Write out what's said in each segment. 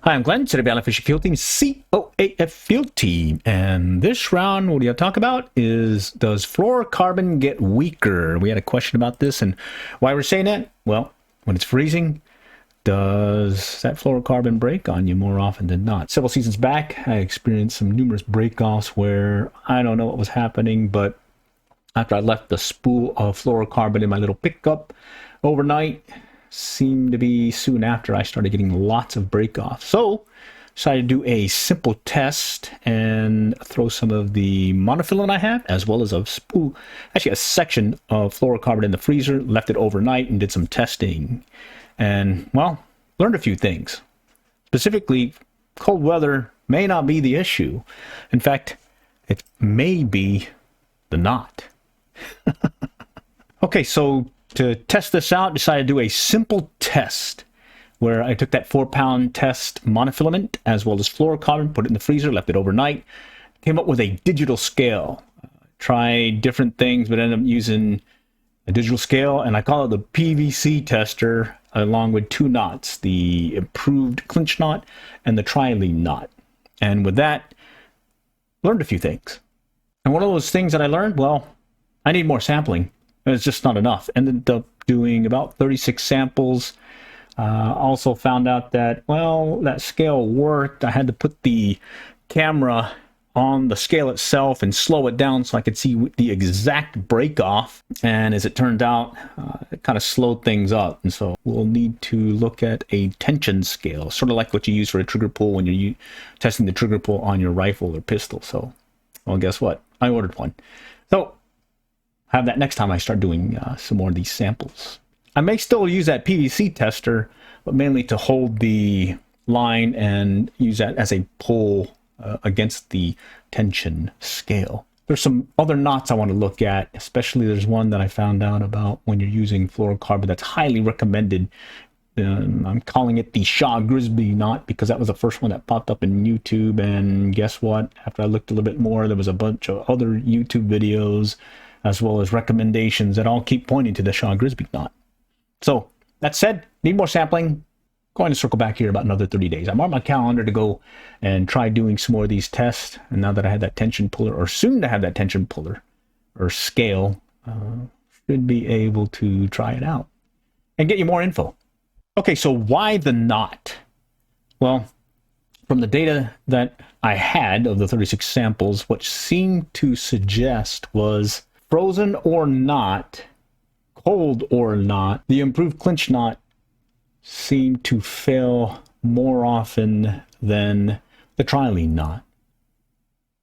Hi, I'm Glenn, Slab and Jig Fishing Field Team, COAF Field Team. And this round, what we're going to talk about is, does fluorocarbon get weaker? We had a question about this, and why we're saying that? Well, when it's freezing, does that fluorocarbon break on you more often than not? Several seasons back, I experienced some numerous break-offs where I don't know what was happening, but after I left the spool of fluorocarbon in my little pickup overnight, seemed to be soon after I started getting lots of break-offs. So decided to do a simple test and throw some of the monofilament I have, as well as a spool, actually a section of fluorocarbon in the freezer, left it overnight and did some testing. And, well, learned a few things. Specifically, cold weather may not be the issue. In fact, it may be the knot. Okay, so to test this out, decided to do a simple test where I took that 4-pound test monofilament as well as fluorocarbon, put it in the freezer, left it overnight, came up with a digital scale. Tried different things, but ended up using a digital scale, and I call it the PVC tester, along with 2 knots, the improved clinch knot and the trilene knot. And with that, learned a few things. And one of those things that I learned, well, I need more sampling. It's just not enough. Ended up doing about 36 samples. Also found out that, well, that scale worked. I had to put the camera on the scale itself and slow it down so I could see the exact break off. And as it turned out, it kind of slowed things up. And so we'll need to look at a tension scale, sort of like what you use for a trigger pull when you're testing the trigger pull on your rifle or pistol. So, well, guess what? I ordered one. So have that next time I start doing some more of these samples. I may still use that PVC tester, but mainly to hold the line and use that as a pull against the tension scale. There's some other knots I want to look at, especially there's one that I found out about when you're using fluorocarbon that's highly recommended. I'm calling it the Shaw Grisby knot because that was the first one that popped up in YouTube, and guess what? After I looked a little bit more, there was a bunch of other YouTube videos as well as recommendations that all keep pointing to the Shaw Grisby knot. So, that said, need more sampling. Going to circle back here about another 30 days. I'm on my calendar to go and try doing some more of these tests. And now that I have that tension puller, or soon to have that tension puller, or scale, should be able to try it out and get you more info. Okay, so why the knot? Well, from the data that I had of the 36 samples, what seemed to suggest was frozen or not, cold or not, the improved clinch knot seemed to fail more often than the trilene knot.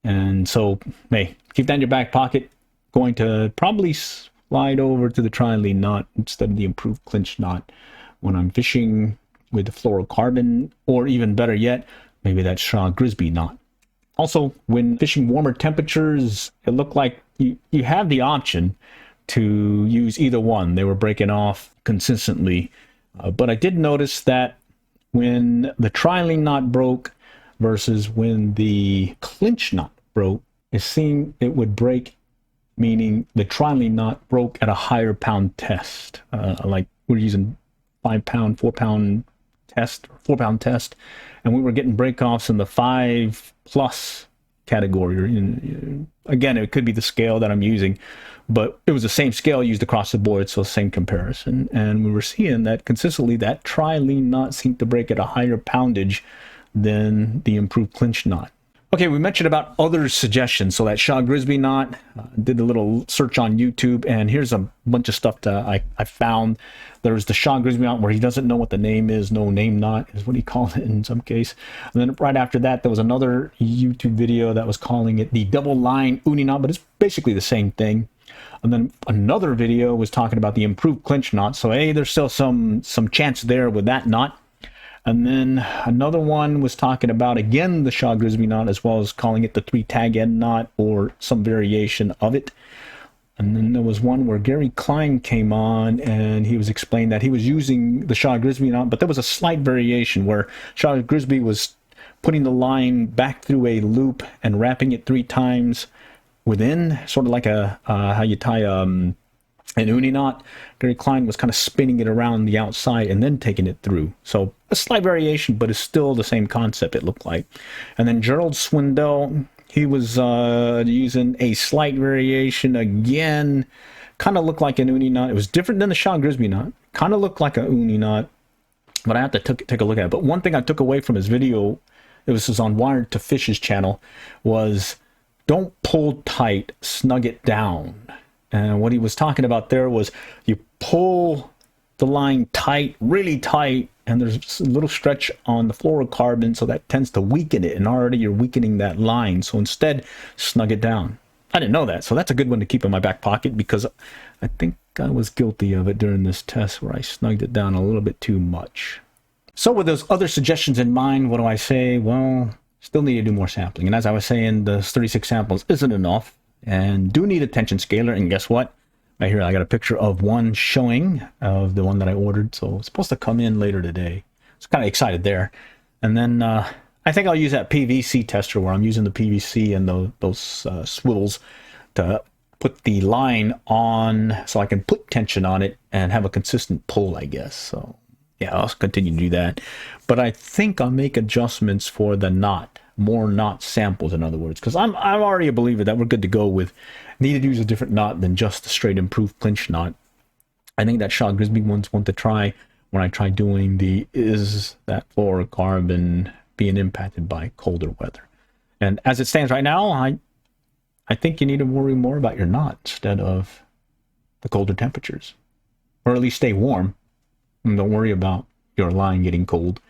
And so, hey, keep that in your back pocket. Going to probably slide over to the trilene knot instead of the improved clinch knot when I'm fishing with the fluorocarbon, or even better yet, maybe that Shaw Grisby knot. Also, when fishing warmer temperatures, it looked like you have the option to use either one. They were breaking off consistently. But I did notice that when the trilene knot broke versus when the clinch knot broke, it seemed it would break, meaning the trilene knot broke at a higher pound test. Like we're using 5-pound, 4-pound test, 4-pound test, and we were getting break-offs in the 5+ category. Again, it could be the scale that I'm using, but it was the same scale used across the board, so same comparison. And we were seeing that consistently that trilene knot seemed to break at a higher poundage than the improved clinch knot. Okay, we mentioned about other suggestions. So that Shaw Grisby knot, did a little search on YouTube, and here's a bunch of stuff that I found. There's the Shaw Grisby knot where he doesn't know what the name is. No name knot is what he called it in some case. And then right after that, there was another YouTube video that was calling it the double line uni knot, but it's basically the same thing. And then another video was talking about the improved clinch knot. So, hey, there's still some chance there with that knot. And then another one was talking about, again, the Shaw Grisby knot, as well as calling it the 3-tag end knot or some variation of it. And then there was one where Gary Klein came on and he was explaining that he was using the Shaw Grisby knot, but there was a slight variation where Shaw Grisby was putting the line back through a loop and wrapping it 3 times within, sort of like a how you tie an uni knot. Gary Klein was kind of spinning it around the outside and then taking it through. So a slight variation, but it's still the same concept, it looked like. And then Gerald Swindell, he was using a slight variation again. Kind of looked like an uni knot. It was different than the Sean Grisby knot. Kind of looked like a uni knot, but I have to take a look at it. But one thing I took away from his video, it was on Wired to Fish's channel, was don't pull tight, snug it down. And what he was talking about there was you pull the line tight, really tight, and there's a little stretch on the fluorocarbon, so that tends to weaken it, and already you're weakening that line. So instead, snug it down. I didn't know that, so that's a good one to keep in my back pocket, because I think I was guilty of it during this test where I snugged it down a little bit too much. So with those other suggestions in mind, what do I say? Well, still need to do more sampling. And as I was saying, the 36 samples isn't enough, and do need a tension scaler. And guess what? Right here, I got a picture of one showing of the one that I ordered. So it's supposed to come in later today. So kind of excited there. And then I think I'll use that PVC tester where I'm using the PVC and those swivels to put the line on so I can put tension on it and have a consistent pull, I guess. So yeah, I'll continue to do that. But I think I'll make adjustments for the knot, more knot samples, in other words, because I'm already a believer that we're good to go with. Need to use a different knot than just the straight improved clinch knot. I think that Sean Grisby one's one to try when I try doing the is that fluorocarbon being impacted by colder weather. And as it stands right now, I think you need to worry more about your knot instead of the colder temperatures, or at least stay warm. And don't worry about your line getting cold.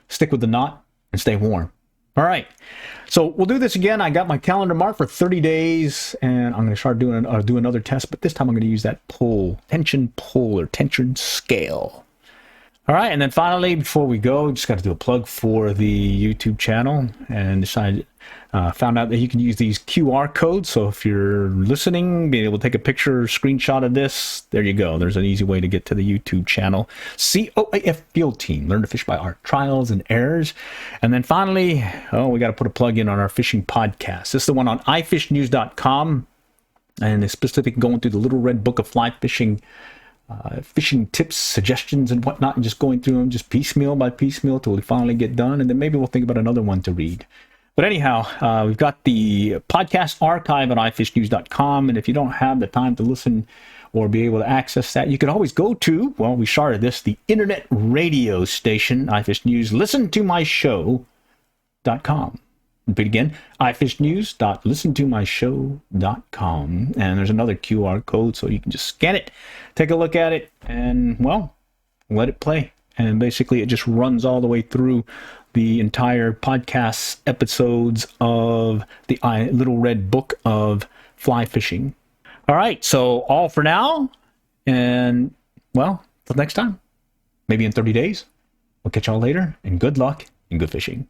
Stick with the knot and stay warm. All right, so we'll do this again. I got my calendar marked for 30 days, and I'm going to start doing do another test, but this time I'm going to use that tension pull or tension scale. All right, and then finally, before we go, just got to do a plug for the YouTube channel, and found out that you can use these QR codes. So if you're listening, being able to take a picture or screenshot of this, there you go. There's an easy way to get to the YouTube channel. COAF Field Team, Learn to Fish by Our Trials and Errors. And then finally, we got to put a plug in on our fishing podcast. This is the one on ifishnews.com, and it's specific going through the Little Red Book of Fly Fishing, fishing tips, suggestions, and whatnot, and just going through them just piecemeal by piecemeal till we finally get done, and then maybe we'll think about another one to read. But anyhow, we've got the podcast archive at ifishnews.com, and if you don't have the time to listen or be able to access that, you can always go to, well, we started this, the internet radio station, iFish News, listentomyshow.com. Repeat again, ifishnews.listentomyshow.com. And there's another QR code, so you can just scan it, take a look at it, and, well, let it play. And basically, it just runs all the way through the entire podcast episodes of the Little Red Book of Fly Fishing. All right, so all for now. And, well, till next time, maybe in 30 days. We'll catch y'all later, and good luck and good fishing.